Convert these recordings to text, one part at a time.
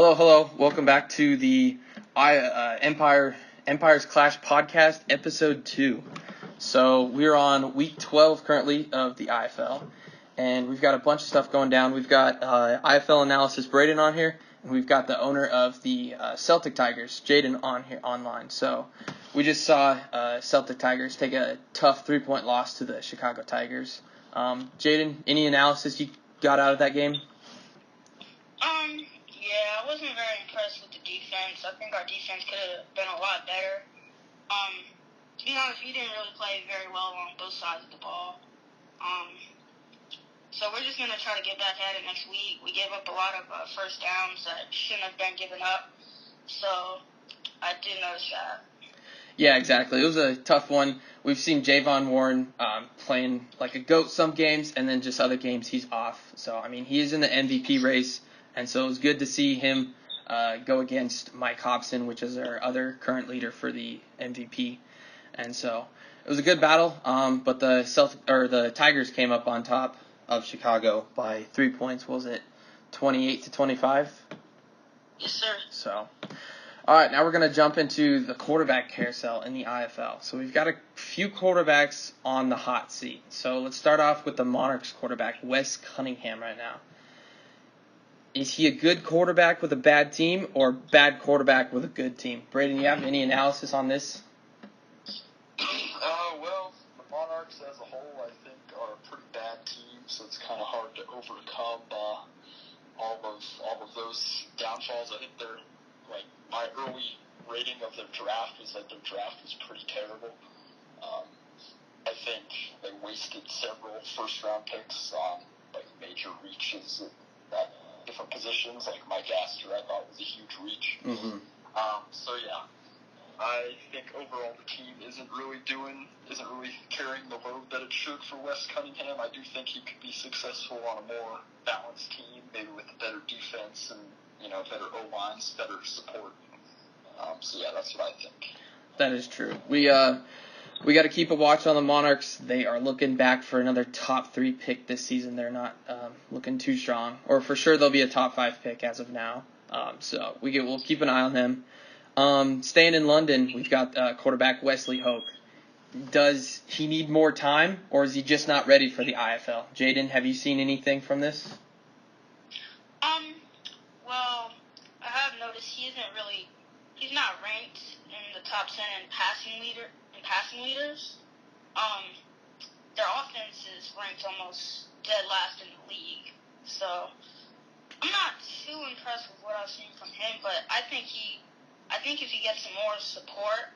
Hello. Welcome back to the Empires Clash podcast, episode 2. So we're on week 12 currently of the IFL, and we've got a bunch of stuff going down. We've got IFL analysis Braden on here, and we've got the owner of the Celtic Tigers, Jaden, on here online. So we just saw Celtic Tigers take a tough 3-point loss to the Chicago Tigers. Jaden, any analysis you got out of that game? Yeah, I wasn't very impressed with the defense. I think our defense could have been a lot better. To be honest, we didn't really play very well on both sides of the ball. So we're just going to try to get back at it next week. We gave up a lot of first downs that shouldn't have been given up. So I did notice that. Yeah, exactly. It was a tough one. We've seen Javon Warren playing like a GOAT some games, and then just other games he's off. So, I mean, he is in the MVP race, and so it was good to see him go against Mike Hobson, which is our other current leader for the MVP. And so it was a good battle, but the Tigers came up on top of Chicago by 3 points. What was it, 28-25? Yes, sir. So, all right, now we're going to jump into the quarterback carousel in the IFL. So we've got a few quarterbacks on the hot seat. So let's start off with the Monarchs quarterback, Wes Cunningham, right now. Is he a good quarterback with a bad team or bad quarterback with a good team? Braden, you have any analysis on this? Well, the Monarchs as a whole, I think, are a pretty bad team, so it's kind of hard to overcome all of those downfalls. I think my early rating of their draft was that their draft was pretty terrible. I think they wasted several first-round picks on major reaches at different positions, like Mike Astor, I thought was a huge reach. Mm-hmm. So yeah, I think overall the team isn't really carrying the load that it should for Wes Cunningham. I do think he could be successful on a more balanced team, maybe with a better defense and better O-lines, better support. So yeah, that's what I think. That is true. We got to keep a watch on the Monarchs. They are looking back for another top 3 pick this season. They're not looking too strong, or for sure they'll be a top 5 pick as of now. So we'll keep an eye on them. Staying in London, we've got quarterback Wesley Hoke. Does he need more time, or is he just not ready for the IFL? Jaden, have you seen anything from this? Well, I have noticed he's not ranked in the top 10 in passing leaders. Their offense is ranked almost dead last in the league. So I'm not too impressed with what I've seen from him, but I think if he gets some more support,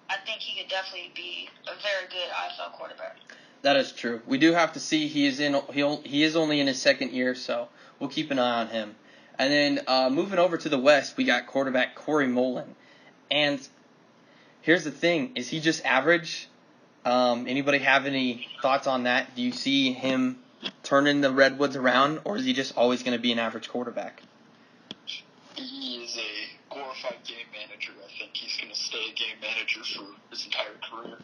I think he could definitely be a very good IFL quarterback. That is true. We do have to see he is only in his second year, so we'll keep an eye on him. And then moving over to the West, we got quarterback Corey Mullen. And here's the thing, is he just average? Anybody have any thoughts on that? Do you see him turning the Redwoods around, or is he just always going to be an average quarterback? He is a glorified game manager. I think he's going to stay a game manager for his entire career.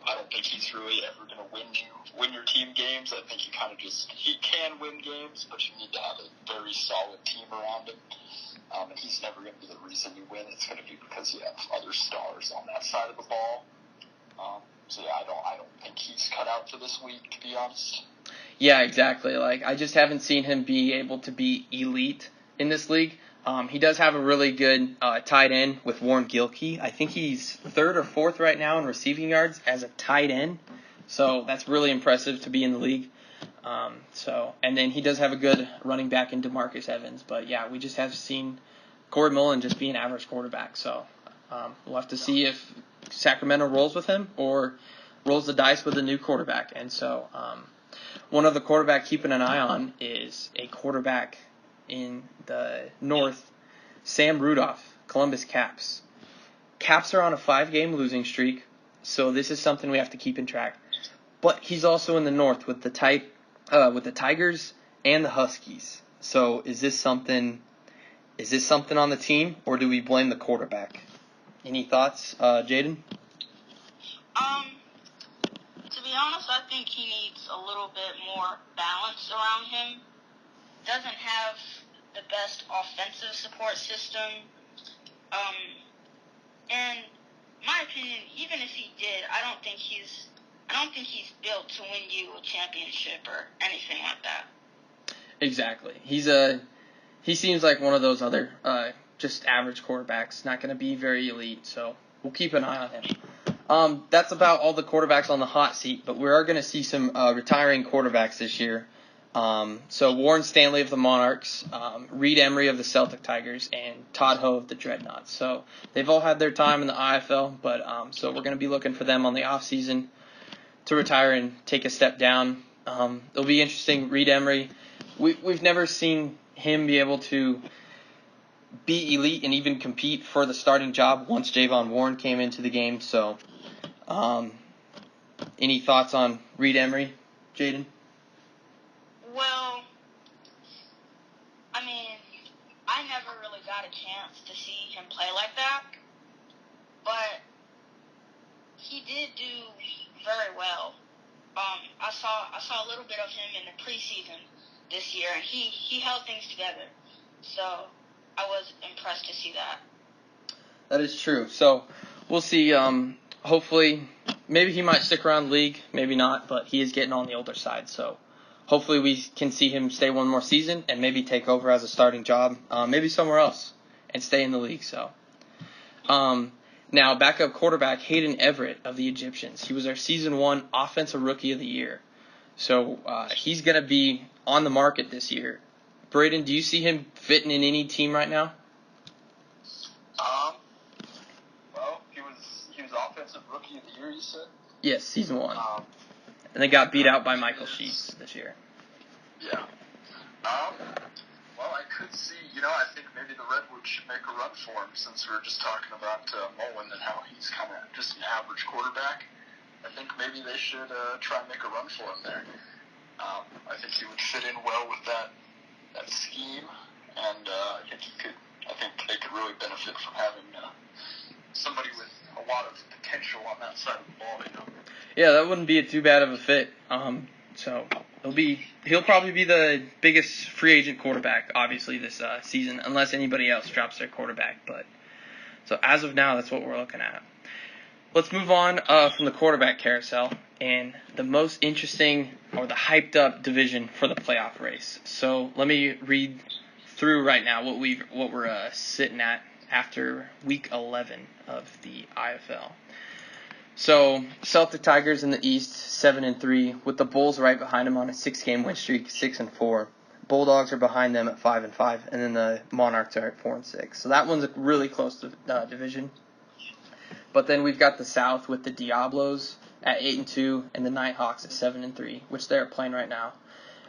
I don't think he's really ever going to win your team games. I think he can win games, but you need to have a very solid team around him. And he's never going to be the reason you win. It's going to be because you have other stars on that side of the ball. So yeah, I don't think he's cut out for this week, to be honest. Yeah, exactly. I just haven't seen him be able to be elite in this league. He does have a really good tight end with Warren Gilkey. I think he's 3rd or 4th right now in receiving yards as a tight end. So that's really impressive to be in the league. And then he does have a good running back in DeMarcus Evans. But yeah, we just have seen Corey Mullen just be an average quarterback. So we'll have to see if Sacramento rolls with him or rolls the dice with a new quarterback. And so one other quarterback keeping an eye on is a quarterback in the North, Sam Rudolph, Columbus Caps. Caps are on a 5-game losing streak, so this is something we have to keep in track. But he's also in the North with the Tigers and the Huskies. So is this something on the team, or do we blame the quarterback? Any thoughts, Jaden? To be honest, I think he needs a little bit more balance around him. Doesn't have the best offensive support system. And my opinion, even if he did, I don't think he's built to win you a championship or anything like that. Exactly. He seems like one of those other just average quarterbacks, not going to be very elite, so we'll keep an eye on him. That's about all the quarterbacks on the hot seat, but we are going to see some retiring quarterbacks this year. So Warren Stanley of the Monarchs, Reed Emery of the Celtic Tigers, and Todd Ho of the Dreadnoughts. So they've all had their time in the IFL, but so we're going to be looking for them on the offseason to retire and take a step down. It'll be interesting. Reed Emery, we've never seen him be able to be elite and even compete for the starting job once Javon Warren came into the game. So any thoughts on Reed Emery, Jaden? Well, I mean, I never really got a chance to see him play like that, but he did do very well. I saw a little bit of him in the preseason this year, and he held things together. So I was impressed to see that. That is true. So we'll see. Hopefully, maybe he might stick around the league, maybe not, but he is getting on the older side. So hopefully we can see him stay one more season and maybe take over as a starting job, maybe somewhere else, and stay in the league. So now backup quarterback Hayden Everett of the Egyptians. He was our Season 1 Offensive Rookie of the Year. So he's going to be on the market this year. Braden, do you see him fitting in any team right now? Well, he was Offensive Rookie of the Year, you said? Yes, Season 1. And they got beat out by Michael Sheets this year. Yeah. Well, I could see, I think maybe the Redwoods should make a run for him since we were just talking about Mullen and how he's kind of just an average quarterback. I think maybe they should try and make a run for him there. I think he would fit in well with that scheme, and I think they could really benefit from having somebody with a lot of potential on that side of the ball, Yeah, that wouldn't be too bad of a fit. So he'll probably be the biggest free agent quarterback, obviously, this season, unless anybody else drops their quarterback. But so as of now, that's what we're looking at. Let's move on from the quarterback carousel and the most interesting or the hyped up division for the playoff race. So let me read through right now what we're sitting at after week 11 of the IFL. So Celtic Tigers in the East, 7-3, with the Bulls right behind them on a 6-game win streak, 6-4. Bulldogs are behind them at 5-5, and then the Monarchs are at 4-6. So that one's a really close division. But then we've got the South with the Diablos at 8-2 and the Nighthawks at 7-3, which they're playing right now.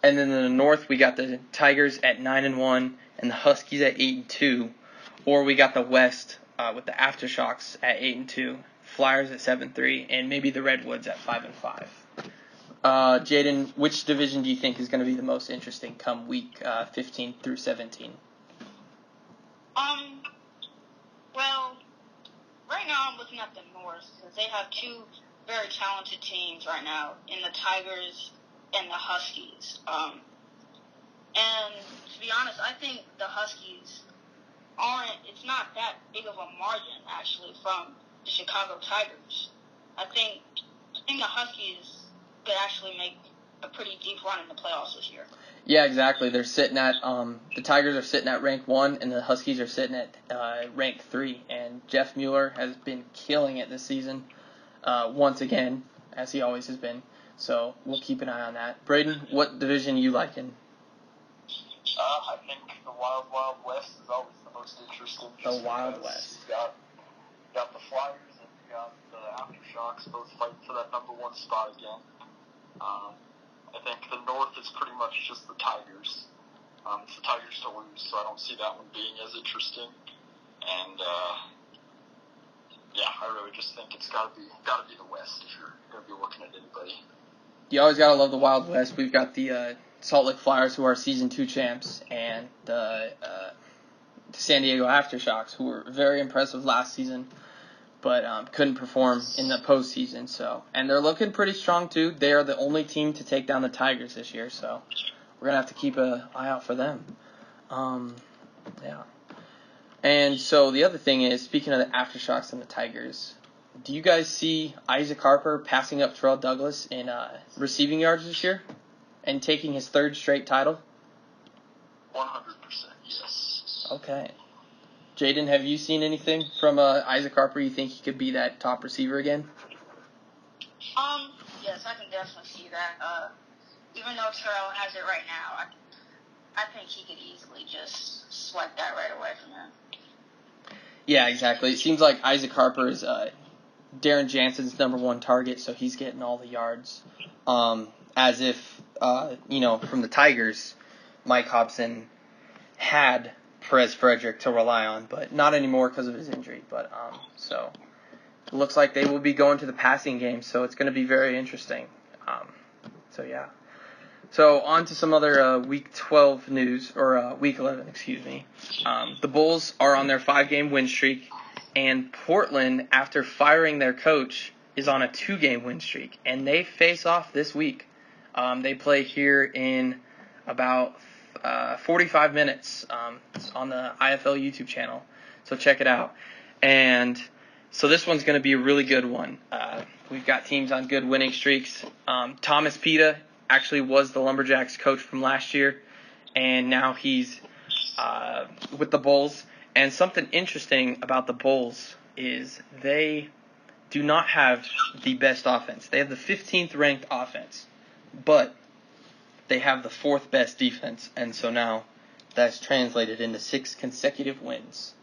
And then in the North we got the Tigers at 9-1 and the Huskies at 8-2. Or we got the West with the Aftershocks at 8-2, Flyers at 7-3, and maybe the Redwoods at 5-5. Jaden, which division do you think is going to be the most interesting come week 15 through 17? Well, right now I'm looking at the North because they have two very talented teams right now in the Tigers and the Huskies. And to be honest, I think the Huskies it's not that big of a margin actually from the Chicago Tigers. I think the Huskies could actually make a pretty deep run in the playoffs this year. Yeah, exactly. They're sitting at the Tigers are sitting at rank 1, and the Huskies are sitting at rank 3. And Jeff Mueller has been killing it this season, once again, as he always has been. So we'll keep an eye on that. Braden, what division are you liking? I think the Wild Wild West is always the most interesting. The Wild West. You got the Flyers and you got the Aftershocks both fighting for that number 1 spot again. I think the North is pretty much just the Tigers. It's the Tigers to lose, so I don't see that one being as interesting. And I really just think it's gotta be the West if you're gonna be looking at anybody. You always gotta love the Wild West. We've got the Salt Lake Flyers, who are Season 2 champs, and the San Diego Aftershocks, who were very impressive last season, but couldn't perform in the postseason. So, and they're looking pretty strong too. They are the only team to take down the Tigers this year, so we're gonna have to keep an eye out for them. Yeah. And so the other thing is, speaking of the aftershocks and the Tigers, do you guys see Isaac Harper passing up Terrell Douglas in receiving yards this year and taking his third straight title? 100%, yes. Okay. Jaden, have you seen anything from Isaac Harper? You think he could be that top receiver again? Yes, I can definitely see that. Even though Terrell has it right now, I think he could easily just swipe that right away from him. Yeah, exactly. It seems like Isaac Harper is Darren Jansen's number one target, so he's getting all the yards. As if, from the Tigers, Mike Hobson had Perez Frederick to rely on, but not anymore because of his injury. But so it looks like they will be going to the passing game, so it's going to be very interesting. Yeah. So on to some other Week 12 news, or Week 11, excuse me. The Bulls are on their 5-game win streak, and Portland, after firing their coach, is on a 2-game win streak, and they face off this week. They play here in about 45 minutes on the IFL YouTube channel, so check it out. And so this one's going to be a really good one. We've got teams on good winning streaks. Thomas Pita actually was the Lumberjacks coach from last year, and now he's with the Bulls. And something interesting about the Bulls is they do not have the best offense. They have the 15th ranked offense, but they have the 4th best defense, and so now that's translated into 6 consecutive wins.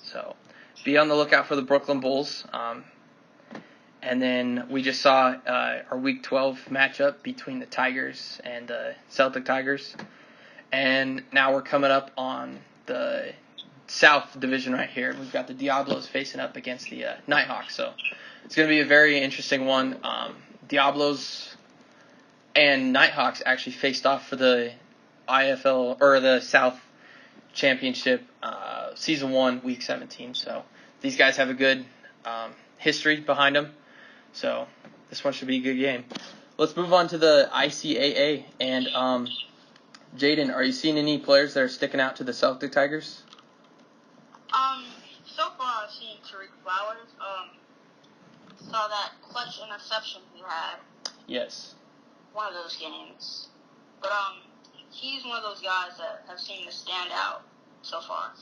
So be on the lookout for the Brooklyn Bulls. And then we just saw our Week 12 matchup between the Tigers and the Celtic Tigers. And now we're coming up on the South Division right here. We've got the Diablos facing up against the Nighthawks. So it's going to be a very interesting one. Diablos and Nighthawks actually faced off for the IFL, or the South Championship, Season 1, Week 17. So these guys have a good history behind them. So this one should be a good game. Let's move on to the ICAA. And Jaden, are you seeing any players that are sticking out to the Celtic Tigers? So far I've seen Tariq Flowers. Saw that clutch interception he had. Yes. One of those games. But he's one of those guys that have seemed to stand out so far.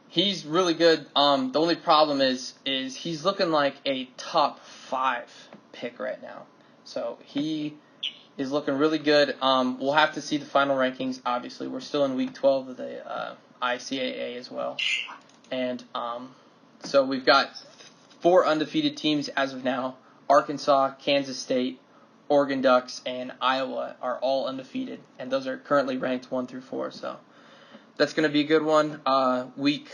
He's really good. The only problem is he's looking like a top 5 pick right now. So he is looking really good. We'll have to see the final rankings. Obviously, we're still in Week 12 of the ICAA as well. And so we've got 4 undefeated teams as of now. Arkansas, Kansas State, Oregon Ducks, and Iowa are all undefeated. And those are currently ranked 1 through 4. So that's going to be a good one. Week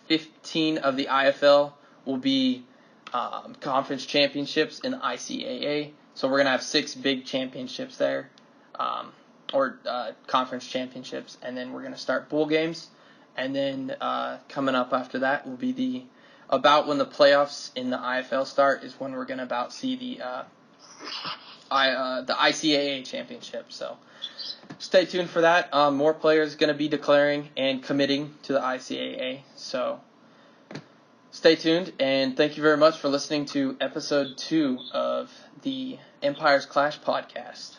15 of the IFL will be conference championships in the ICAA. So we're going to have 6 big championships there, or conference championships. And then we're going to start bowl games. And then coming up after that will be about when the playoffs in the IFL start, is when we're going to about see the ICAA championship. So stay tuned for that. More players going to be declaring and committing to the ICAA. So stay tuned, and thank you very much for listening to episode 2 of the Empires Clash podcast.